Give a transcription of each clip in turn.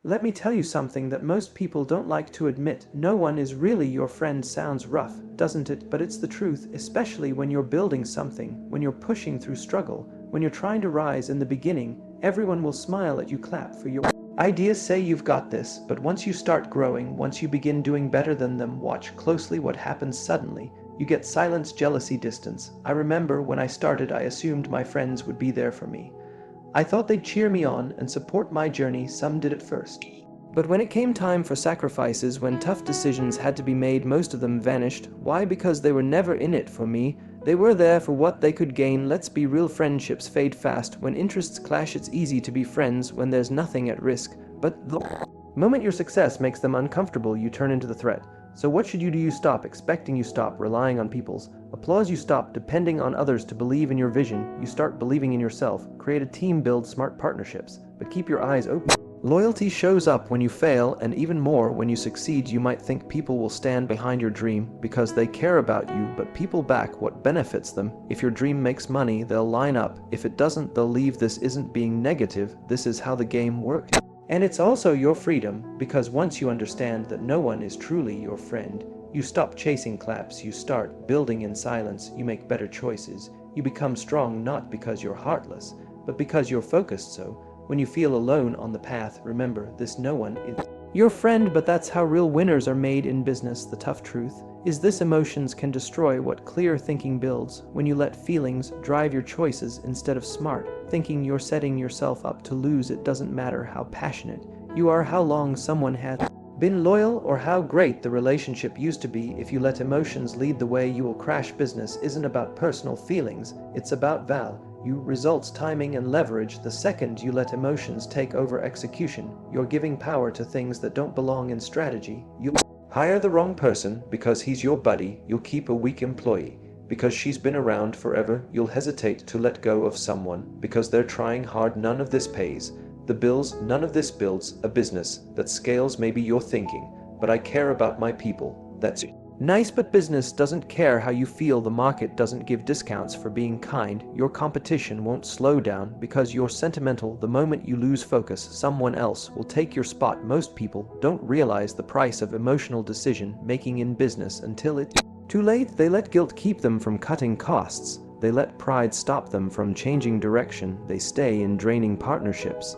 Let me tell you something that most people don't like to admit. No one is really your friend. Sounds rough, doesn't it? But it's the truth, especially when you're building something, when you're pushing through struggle, when you're trying to rise. In the beginning, everyone will smile at you, clap for your ideas, say you've got this, but once you start growing, once you begin doing better than them, watch closely what happens. Suddenly, you get silence, jealousy, distance. I remember when I started, I assumed my friends would be there for me. I thought they'd cheer me on and support my journey. Some did at first. But when it came time for sacrifices, when tough decisions had to be made, most of them vanished. Why? Because they were never in it for me. They were there for what they could gain. Let's be real, friendships fade fast. When interests clash, it's easy to be friends when there's nothing at risk. But the moment your success makes them uncomfortable, you turn into the threat. So what should you do? You stop expecting, you stop relying on people's applause, you stop depending on others to believe in your vision, you start believing in yourself. Create a team, build smart partnerships, but keep your eyes open. Loyalty shows up when you fail, and even more when you succeed. You might think people will stand behind your dream because they care about you, but people back what benefits them. If your dream makes money, they'll line up. If it doesn't, they'll leave. This isn't being negative, this is how the game works. And it's also your freedom, because once you understand that no one is truly your friend, you stop chasing claps, you start building in silence, you make better choices. You become strong not because you're heartless, but because you're focused. So when you feel alone on the path, remember this: no one is your friend. But that's how real winners are made in business. The tough truth is this: emotions can destroy what clear thinking builds. When you let feelings drive your choices instead of smart thinking, you're setting yourself up to lose. It doesn't matter how passionate you are, how long someone has been loyal, or how great the relationship used to be. If you let emotions lead the way, you will crash. Business isn't about personal feelings, it's about value, results, timing, and leverage. The second you let emotions take over execution, you're giving power to things that don't belong. In strategy, you'll hire the wrong person because he's your buddy. You'll keep a weak employee because she's been around forever. You'll hesitate to let go of someone because they're trying hard. None of this pays the bills. None of this builds a business that scales. Maybe you're thinking, but I care about my people. That's it. Nice, but business doesn't care how you feel. The market doesn't give discounts for being kind. Your competition won't slow down because you're sentimental. The moment you lose focus, someone else will take your spot. Most people don't realize the price of emotional decision making in business until it's too late. They let guilt keep them from cutting costs. They let pride stop them from changing direction. They stay in draining partnerships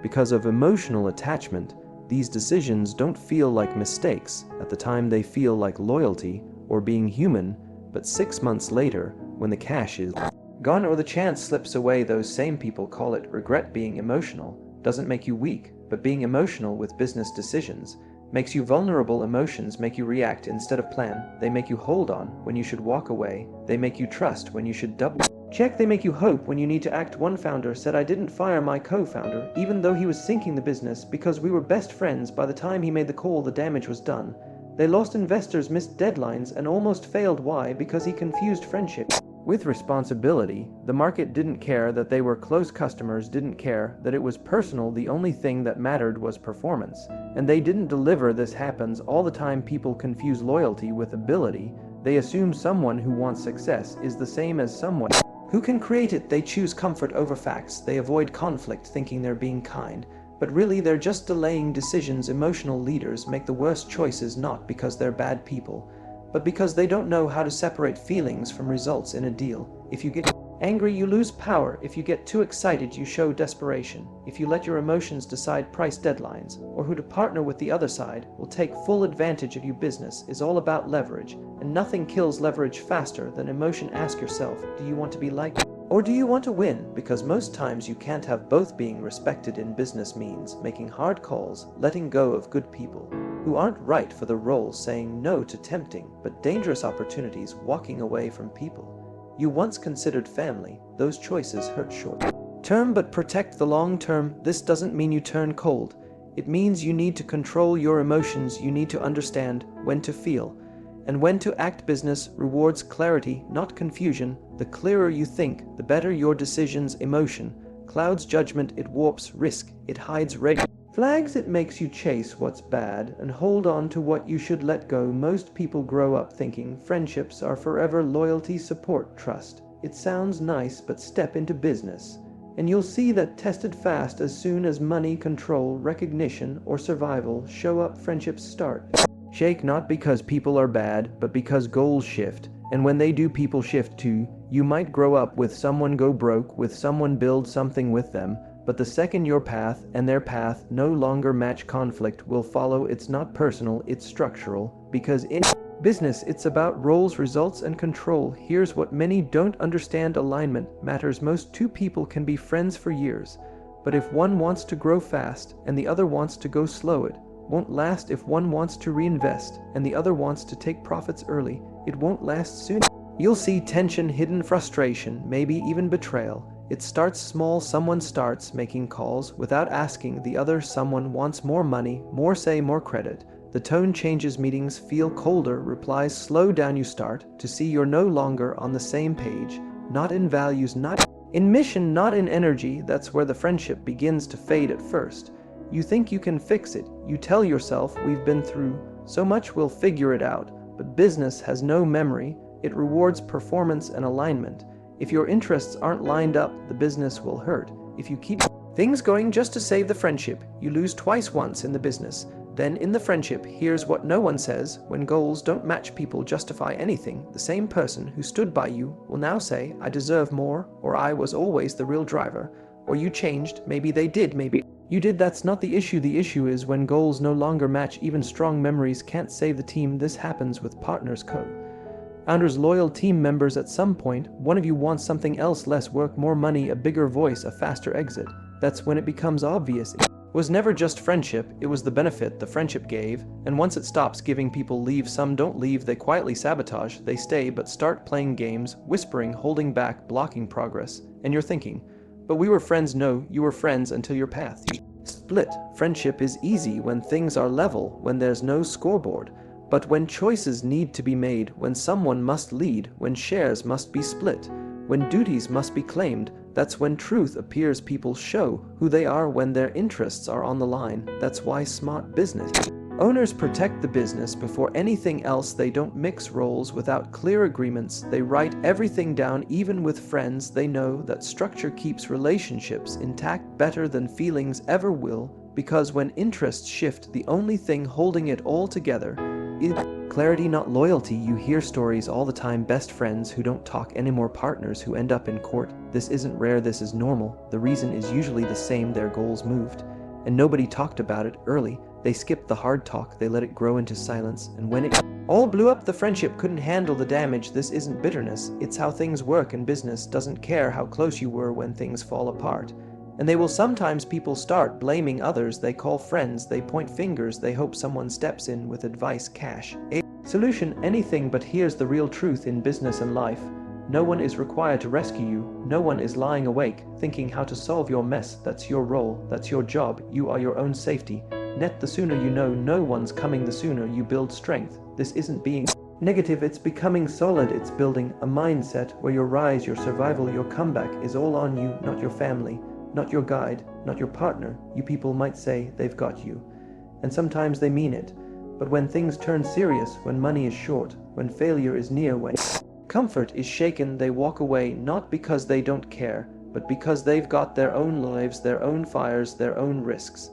because of emotional attachment. These decisions don't feel like mistakes. At the time, they feel like loyalty or being human. But 6 months later, when the cash is gone or the chance slips away, those same people call it regret. Being emotional doesn't make you weak, but being emotional with business decisions makes you vulnerable. Emotions make you react instead of plan. They make you hold on when you should walk away. They make you trust when you should double check. They make you hope when you need to act. One founder said, "I didn't fire my co-founder, even though he was sinking the business, because we were best friends. By the time he made the call, the damage was done. They lost investors, missed deadlines, and almost failed." Why? Because he confused friendship with responsibility. The market didn't care that they were close customers, didn't care that it was personal. The only thing that mattered was performance, and they didn't deliver. This happens all the time. People confuse loyalty with ability. They assume someone who wants success is the same as someone who can create it. They choose comfort over facts. They avoid conflict thinking they're being kind, but really they're just delaying decisions. Emotional leaders make the worst choices not because they're bad people, but because they don't know how to separate feelings from results in a deal. If you get angry, you lose power. If you get too excited, you show desperation. If you let your emotions decide price, deadlines, or who to partner with, the other side will take full advantage of you. Business is all about leverage, and nothing kills leverage faster than emotion. Ask yourself, do you want to be liked, or do you want to win? Because most times you can't have both. Being respected in business means making hard calls, letting go of good people who aren't right for the role, saying no to tempting but dangerous opportunities, walking away from people you once considered family. Those choices hurt short term but protect the long term. This doesn't mean you turn cold. It means you need to control your emotions. You need to understand when to feel and when to act. Business rewards clarity, not confusion. The clearer you think, the better your decisions. Emotion clouds judgment. It warps risk. It hides red flags. It makes you chase what's bad and hold on to what you should let go. Most people grow up thinking friendships are forever. Loyalty, support, trust. It sounds nice, but step into business And you'll see that tested fast as soon as money, control, recognition, or survival show up, friendships start. Shake not because people are bad, but because goals shift. And when they do, people shift too. You might grow up with someone, go broke with someone, build something with them. But the second your path and their path no longer match, conflict will follow. It's not personal, it's structural. Because in business, it's about roles, results, and control. Here's what many don't understand: alignment matters most. Two people can be friends for years, but if one wants to grow fast and the other wants to go slow, it won't last. If one wants to reinvest and the other wants to take profits early, it won't last soon. You'll see tension, hidden frustration, maybe even betrayal. It starts small. Someone starts making calls without asking the other. Someone wants more money, more say, more credit. The tone changes, meetings feel colder, replies slow down. You start to see you're no longer on the same page, not in values, not in mission, not in energy. That's where the friendship begins to fade at first. You think you can fix it. You tell yourself, we've been through so much, we'll figure it out. But business has no memory. It rewards performance and alignment. If your interests aren't lined up, the business will hurt. If you keep things going just to save the friendship, you lose twice: once in the business, then in the friendship. Here's what no one says: when goals don't match, people justify anything. The same person who stood by you will now say, I deserve more, or I was always the real driver, or you changed. Maybe they did, maybe you did. That's not the issue. The issue is when goals no longer match. Even strong memories can't save the team. This happens with partners, co-founders, loyal team members. At some point, one of you wants something else: less work, more money, a bigger voice, a faster exit. That's when it becomes obvious. It was never just friendship, it was the benefit the friendship gave. And once it stops giving, people leave. Some don't leave, they quietly sabotage. They stay but start playing games, whispering, holding back, blocking progress. And you're thinking, but we were friends. No, you were friends until your path split. Friendship is easy when things are level, when there's no scoreboard. But when choices need to be made, when someone must lead, when shares must be split, when duties must be claimed, that's when truth appears. People show who they are when their interests are on the line. That's why smart business owners protect the business before anything else. They don't mix roles without clear agreements. They write everything down, even with friends. They know that structure keeps relationships intact better than feelings ever will, because when interests shift, the only thing holding it all together is clarity, not loyalty. You hear stories all the time: best friends who don't talk anymore, partners who end up in court. This isn't rare, this is normal. The reason is usually the same: their goals moved, and nobody talked about it early. They skipped the hard talk, they let it grow into silence, and when it all blew up, the friendship couldn't handle the damage. This isn't bitterness, it's how things work, and business doesn't care how close you were when things fall apart. And they will sometimes. People start blaming others, they call friends, they point fingers, they hope someone steps in with advice, cash, a solution, anything. But here's the real truth in business and life: no one is required to rescue you. No one is lying awake thinking how to solve your mess. That's your role, that's your job. You are your own safety net. The sooner you know no one's coming, the sooner you build strength. This isn't being negative, it's becoming solid. It's building a mindset where your rise, your survival, your comeback is all on you, not your family, not your guide, not your partner. You people might say they've got you, and sometimes they mean it. But when things turn serious, when money is short, when failure is near, when comfort is shaken, they walk away, not because they don't care, but because they've got their own lives, their own fires, their own risks.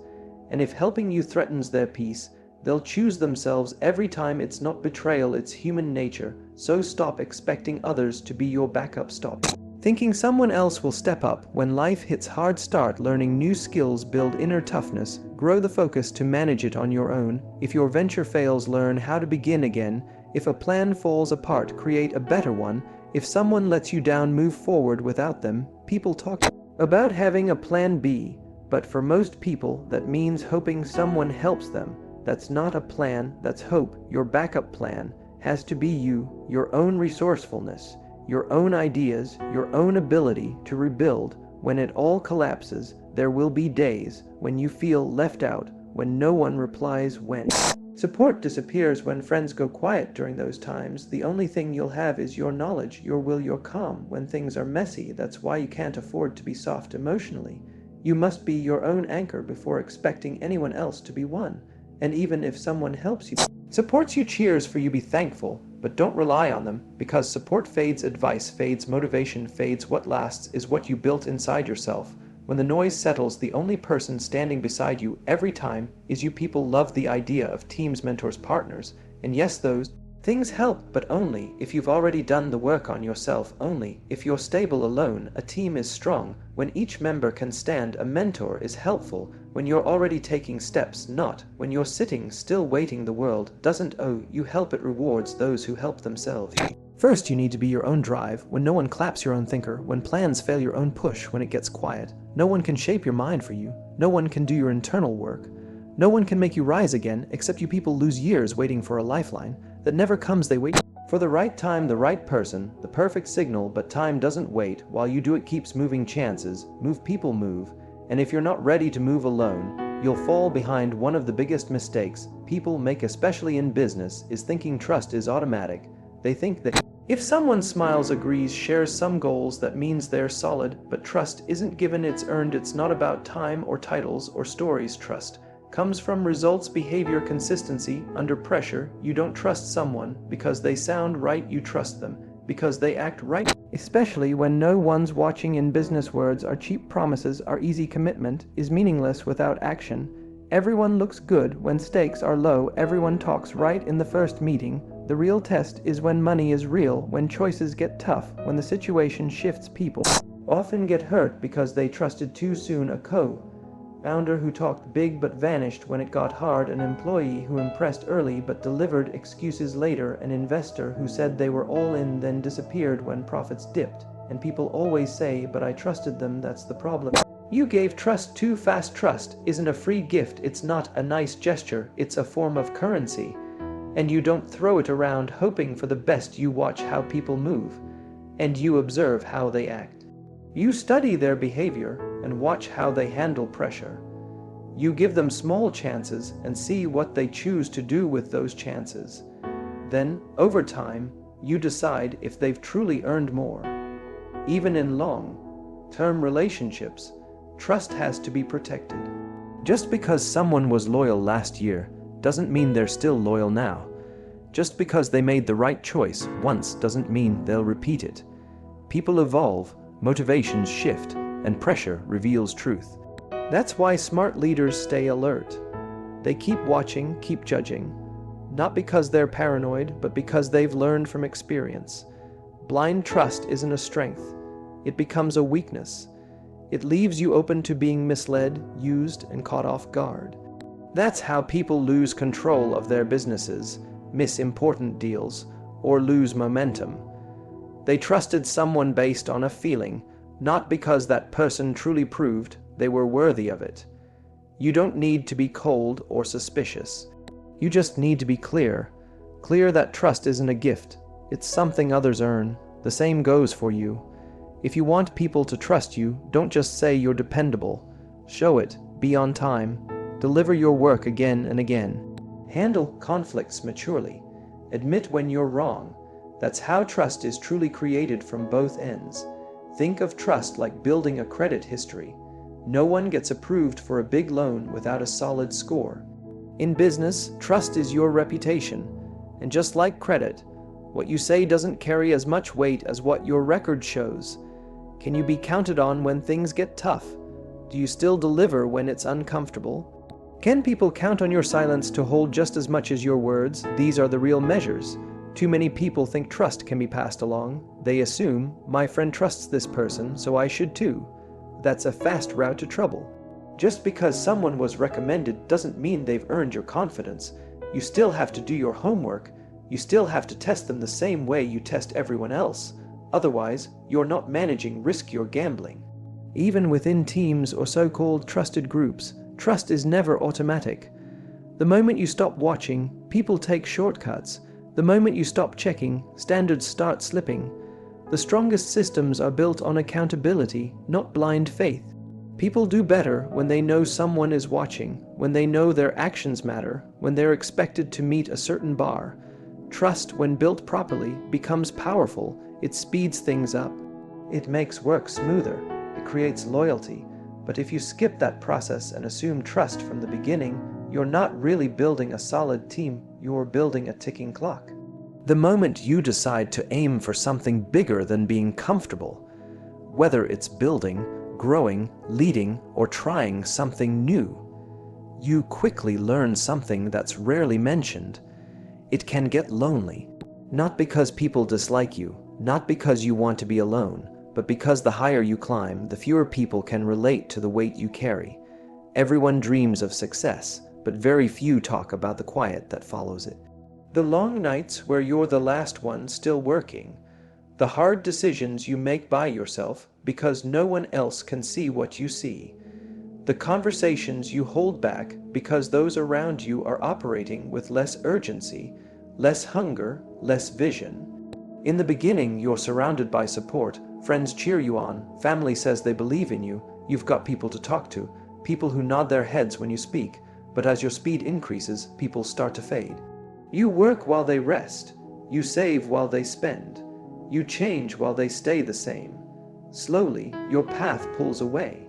And if helping you threatens their peace, they'll choose themselves every time. It's not betrayal, it's human nature. So stop expecting others to be your backup. Stop thinking someone else will step up when life hits hard. Start learning new skills, build inner toughness, grow the focus to manage it on your own. If your venture fails, learn how to begin again. If a plan falls apart, create a better one. If someone lets you down, move forward without them. People talk about having a plan B, but for most people that means hoping someone helps them. That's not a plan, that's hope. Your backup plan has to be you, your own resourcefulness, your own ideas, your own ability to rebuild. When it all collapses, there will be days when you feel left out, when no one replies, when support disappears, when friends go quiet. During those times, the only thing you'll have is your knowledge, your will, your calm. When things are messy, that's why you can't afford to be soft emotionally. You must be your own anchor before expecting anyone else to be one. And even if someone helps you, supports you, cheers for you, be thankful. but don't rely on them, because support fades, advice fades, motivation fades. What lasts is what you built inside yourself. When the noise settles, the only person standing beside you every time is you. People love the idea of teams, mentors, partners, and yes, those things help, but only if you've already done the work on yourself. Only if you're stable alone. A team is strong when each member can stand. A mentor is helpful when you're already taking steps, not when you're sitting still waiting. The world doesn't owe you help, it rewards those who help themselves. First, you need to be your own drive. When no one claps, your own thinker. When plans fail, your own push. When it gets quiet, no one can shape your mind for you. No one can do your internal work. No one can make you rise again, except you. People lose years waiting for a lifeline that never comes. They wait for the right time, the right person, the perfect signal, but time doesn't wait. While you do, it keeps moving. Chances move, people move, and if you're not ready to move alone, you'll fall behind. One of the biggest mistakes people make, especially in business, is thinking trust is automatic. They think that if someone smiles, agrees, shares some goals, that means they're solid, but trust isn't given, it's earned. It's not about time or titles or stories. Trust comes from results, behavior, consistency. Under pressure, you don't trust someone because they sound right, you trust them because they act right. Especially when no one's watching. In business, words are cheap, promises are easy, commitment is meaningless without action. Everyone looks good when stakes are low, everyone talks right in the first meeting. The real test is when money is real, when choices get tough, when the situation shifts. People often get hurt because they trusted too soon. A co-founder who talked big but vanished when it got hard, an employee who impressed early but delivered excuses later, an investor who said they were all in then disappeared when profits dipped. And people always say, but I trusted them. That's the problem. You gave trust too fast. Trust isn't a free gift, it's not a nice gesture, it's a form of currency. And you don't throw it around hoping for the best. You watch how people move, and you observe how they act. You study their behavior and watch how they handle pressure. You give them small chances and see what they choose to do with those chances. Then, over time, you decide if they've truly earned more. Even in long-term relationships, trust has to be protected. Just because someone was loyal last year doesn't mean they're still loyal now. Just because they made the right choice once doesn't mean they'll repeat it. People evolve, motivations shift, and pressure reveals truth. That's why smart leaders stay alert. They keep watching, keep judging, not because they're paranoid, but because they've learned from experience. Blind trust isn't a strength. It becomes a weakness. It leaves you open to being misled, used, and caught off guard. That's how people lose control of their businesses, miss important deals, or lose momentum. They trusted someone based on a feeling, not because that person truly proved they were worthy of it. You don't need to be cold or suspicious. You just need to be clear. Clear that trust isn't a gift. It's something others earn. The same goes for you. If you want people to trust you, don't just say you're dependable. Show it. Be on time. Deliver your work again and again. Handle conflicts maturely. Admit when you're wrong. That's how trust is truly created from both ends. Think of trust like building a credit history. No one gets approved for a big loan without a solid score. In business, trust is your reputation. And just like credit, what you say doesn't carry as much weight as what your record shows. Can you be counted on when things get tough? Do you still deliver when it's uncomfortable? Can people count on your silence to hold just as much as your words? These are the real measures. Too many people think trust can be passed along. They assume, my friend trusts this person, so I should too. That's a fast route to trouble. Just because someone was recommended doesn't mean they've earned your confidence. You still have to do your homework. You still have to test them the same way you test everyone else. Otherwise, you're not managing risk, you're gambling. Even within teams or so-called trusted groups, trust is never automatic. The moment you stop watching, people take shortcuts. The moment you stop checking, standards start slipping. The strongest systems are built on accountability, not blind faith. People do better when they know someone is watching, when they know their actions matter, when they're expected to meet a certain bar. Trust, when built properly, becomes powerful. It speeds things up. It makes work smoother. It creates loyalty. But if you skip that process and assume trust from the beginning, you're not really building a solid team, you're building a ticking clock. The moment you decide to aim for something bigger than being comfortable, whether it's building, growing, leading, or trying something new, you quickly learn something that's rarely mentioned. It can get lonely. Not because people dislike you, not because you want to be alone, but because the higher you climb, the fewer people can relate to the weight you carry. Everyone dreams of success, but very few talk about the quiet that follows it. The long nights where you're the last one still working. The hard decisions you make by yourself because no one else can see what you see. The conversations you hold back because those around you are operating with less urgency, less hunger, less vision. In the beginning, you're surrounded by support. Friends cheer you on, family says they believe in you, you've got people to talk to, people who nod their heads when you speak. But as your speed increases, people start to fade. You work while they rest. You save while they spend. You change while they stay the same. Slowly, your path pulls away.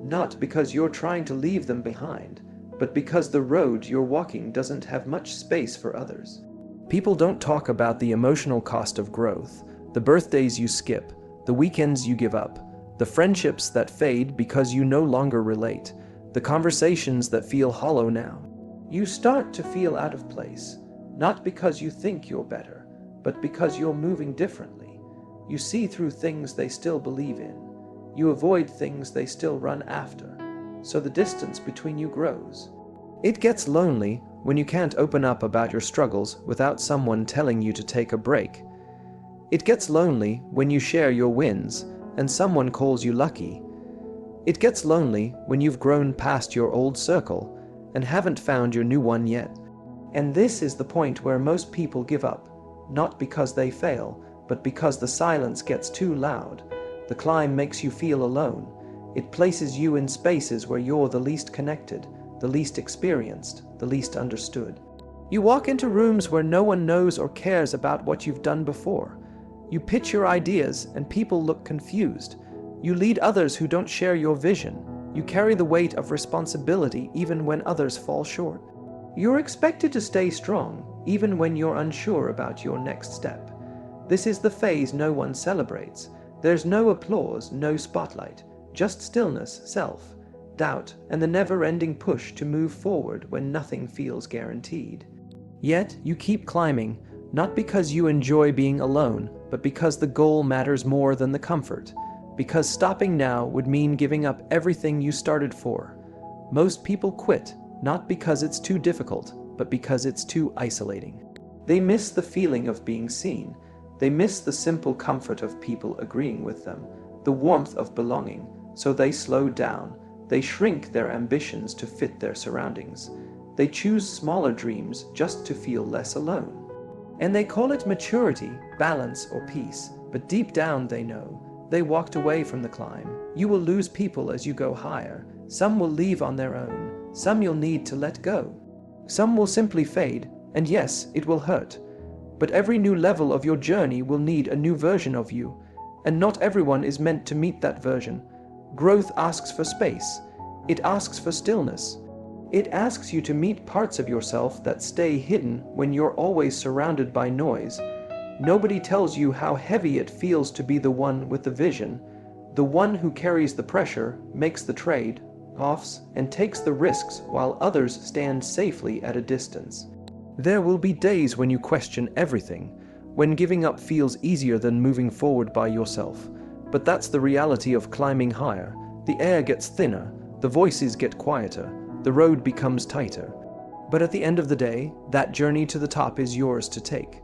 Not because you're trying to leave them behind, but because the road you're walking doesn't have much space for others. People don't talk about the emotional cost of growth, the birthdays you skip, the weekends you give up, the friendships that fade because you no longer relate, the conversations that feel hollow now. You start to feel out of place, not because you think you're better, but because you're moving differently. You see through things they still believe in. You avoid things they still run after. So the distance between you grows. It gets lonely when you can't open up about your struggles without someone telling you to take a break. It gets lonely when you share your wins and someone calls you lucky. It gets lonely when you've grown past your old circle and haven't found your new one yet. And this is the point where most people give up, not because they fail, but because the silence gets too loud. The climb makes you feel alone. It places you in spaces where you're the least connected, the least experienced, the least understood. You walk into rooms where no one knows or cares about what you've done before. You pitch your ideas and people look confused. You lead others who don't share your vision. You carry the weight of responsibility even when others fall short. You're expected to stay strong, even when you're unsure about your next step. This is the phase no one celebrates. There's no applause, no spotlight, just stillness, self-doubt, and the never-ending push to move forward when nothing feels guaranteed. Yet, you keep climbing, not because you enjoy being alone, but because the goal matters more than the comfort. Because stopping now would mean giving up everything you started for. Most people quit, not because it's too difficult, but because it's too isolating. They miss the feeling of being seen. They miss the simple comfort of people agreeing with them, the warmth of belonging, so they slow down. They shrink their ambitions to fit their surroundings. They choose smaller dreams just to feel less alone. And they call it maturity, balance, or peace, but deep down they know. They walked away from the climb. You will lose people as you go higher. Some will leave on their own. Some you'll need to let go. Some will simply fade, and yes, it will hurt. But every new level of your journey will need a new version of you, and not everyone is meant to meet that version. Growth asks for space. It asks for stillness. It asks you to meet parts of yourself that stay hidden when you're always surrounded by noise. Nobody tells you how heavy it feels to be the one with the vision, the one who carries the pressure, makes the trade-offs, and takes the risks while others stand safely at a distance. There will be days when you question everything, when giving up feels easier than moving forward by yourself. But that's the reality of climbing higher. The air gets thinner, the voices get quieter, the road becomes tighter. But at the end of the day, that journey to the top is yours to take.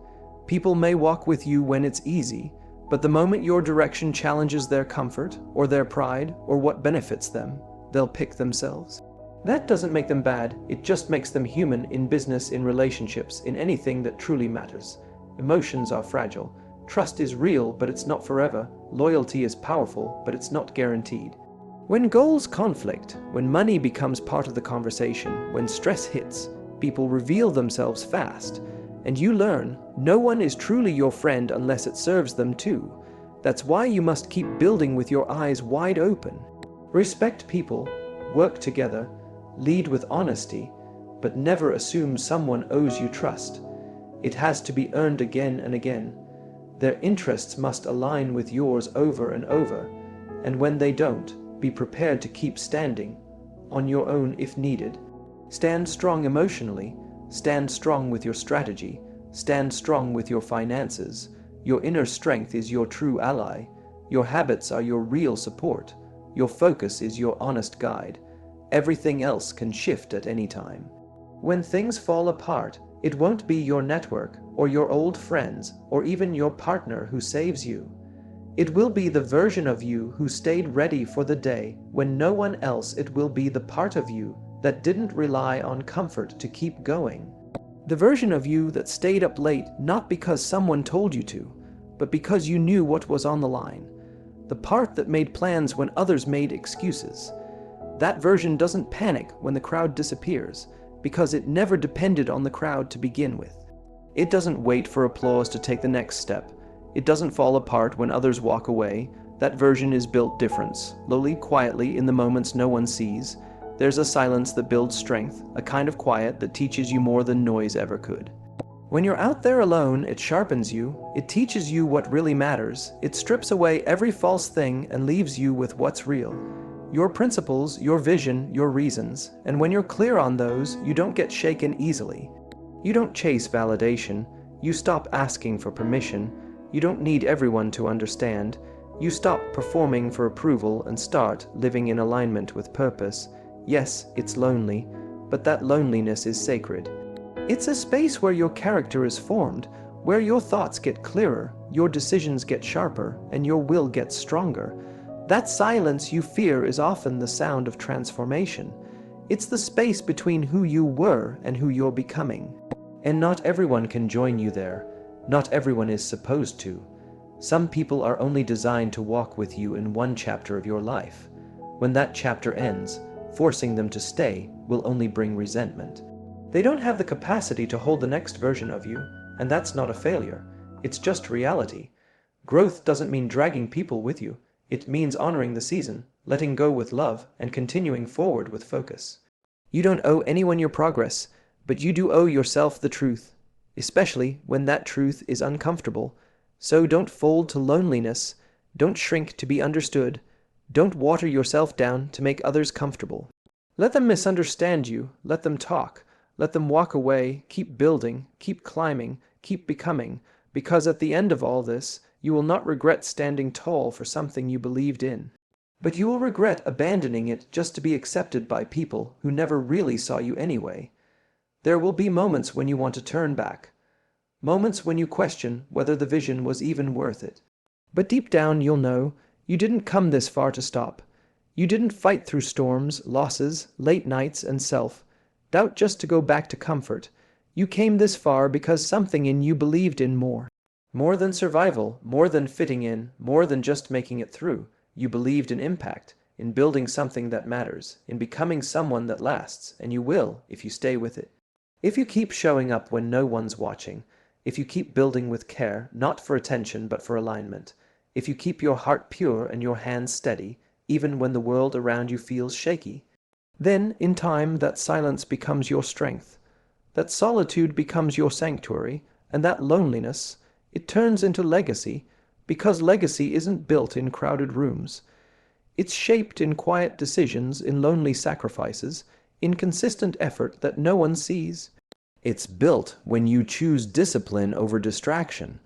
People may walk with you when it's easy, but the moment your direction challenges their comfort, or their pride, or what benefits them, they'll pick themselves. That doesn't make them bad, it just makes them human in business, in relationships, in anything that truly matters. Emotions are fragile. Trust is real, but it's not forever. Loyalty is powerful, but it's not guaranteed. When goals conflict, when money becomes part of the conversation, when stress hits, people reveal themselves fast. And you learn, no one is truly your friend unless it serves them too. That's why you must keep building with your eyes wide open. Respect people, work together, lead with honesty, but never assume someone owes you trust. It has to be earned again and again. Their interests must align with yours over and over, and when they don't, be prepared to keep standing on your own if needed. Stand strong emotionally, stand strong with your strategy, stand strong with your finances. Your inner strength is your true ally. Your habits are your real support. Your focus is your honest guide. Everything else can shift at any time. When things fall apart, it won't be your network or your old friends or even your partner who saves you. It will be the version of you who stayed ready for the day when no one else. It will be the part of you that didn't rely on comfort to keep going. The version of you that stayed up late not because someone told you to, but because you knew what was on the line. The part that made plans when others made excuses. That version doesn't panic when the crowd disappears, because it never depended on the crowd to begin with. It doesn't wait for applause to take the next step. It doesn't fall apart when others walk away. That version is built different, slowly, quietly, in the moments no one sees. There's a silence that builds strength, a kind of quiet that teaches you more than noise ever could. When you're out there alone, it sharpens you, it teaches you what really matters, it strips away every false thing and leaves you with what's real. Your principles, your vision, your reasons, and when you're clear on those, you don't get shaken easily. You don't chase validation, you stop asking for permission, you don't need everyone to understand, you stop performing for approval and start living in alignment with purpose. Yes, it's lonely, but that loneliness is sacred. It's a space where your character is formed, where your thoughts get clearer, your decisions get sharper, and your will gets stronger. That silence you fear is often the sound of transformation. It's the space between who you were and who you're becoming. And not everyone can join you there. Not everyone is supposed to. Some people are only designed to walk with you in one chapter of your life. When that chapter ends, forcing them to stay will only bring resentment. They don't have the capacity to hold the next version of you, and that's not a failure. It's just reality. Growth doesn't mean dragging people with you. It means honoring the season, letting go with love, and continuing forward with focus. You don't owe anyone your progress, but you do owe yourself the truth, especially when that truth is uncomfortable. So don't fold to loneliness, don't shrink to be understood, don't water yourself down to make others comfortable. Let them misunderstand you, let them talk, let them walk away, keep building, keep climbing, keep becoming, because at the end of all this, you will not regret standing tall for something you believed in. But you will regret abandoning it just to be accepted by people who never really saw you anyway. There will be moments when you want to turn back. Moments when you question whether the vision was even worth it. But deep down you'll know you didn't come this far to stop. You didn't fight through storms, losses, late nights, and self-doubt just to go back to comfort. You came this far because something in you believed in more. More than survival, more than fitting in, more than just making it through. You believed in impact, in building something that matters, in becoming someone that lasts, and you will if you stay with it. If you keep showing up when no one's watching, if you keep building with care, not for attention but for alignment, if you keep your heart pure and your hands steady, even when the world around you feels shaky, then, in time, that silence becomes your strength. That solitude becomes your sanctuary, and that loneliness, it turns into legacy, because legacy isn't built in crowded rooms. It's shaped in quiet decisions, in lonely sacrifices, in consistent effort that no one sees. It's built when you choose discipline over distraction,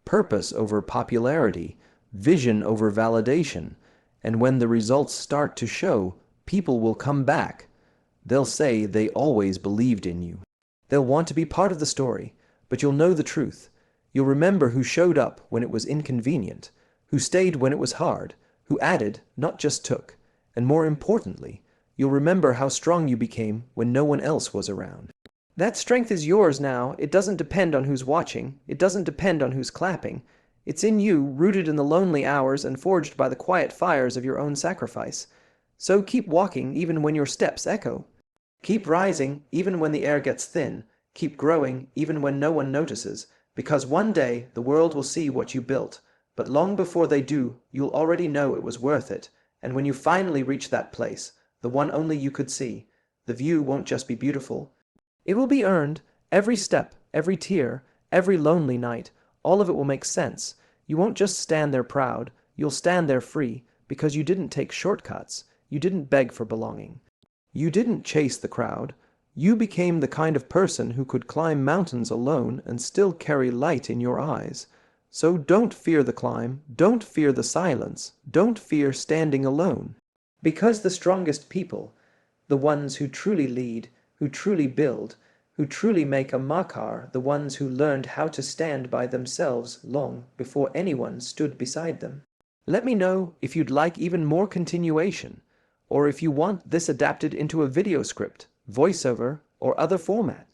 purpose over popularity, vision over validation, and when the results start to show, people will come back. They'll say they always believed in you. They'll want to be part of the story, but you'll know the truth. You'll remember who showed up when it was inconvenient, who stayed when it was hard, who added, not just took, and more importantly, you'll remember how strong you became when no one else was around. That strength is yours now. It doesn't depend on who's watching. It doesn't depend on who's clapping. It's in you, rooted in the lonely hours and forged by the quiet fires of your own sacrifice. So keep walking even when your steps echo. Keep rising even when the air gets thin. Keep growing even when no one notices, because one day the world will see what you built. But long before they do, you'll already know it was worth it. And when you finally reach that place, the one only you could see, the view won't just be beautiful. It will be earned, every step, every tear, Every lonely night, all of it will make sense. You won't just stand there proud, you'll stand there free, because you didn't take shortcuts, you didn't beg for belonging. You didn't chase the crowd. You became the kind of person who could climb mountains alone and still carry light in your eyes. So don't fear the climb, don't fear the silence, don't fear standing alone. Because the strongest people, the ones who truly lead, who truly build, who truly make a mark, are the ones who learned how to stand by themselves long before anyone stood beside them. Let me know if you'd like even more continuation, or if you want this adapted into a video script, voiceover, or other format.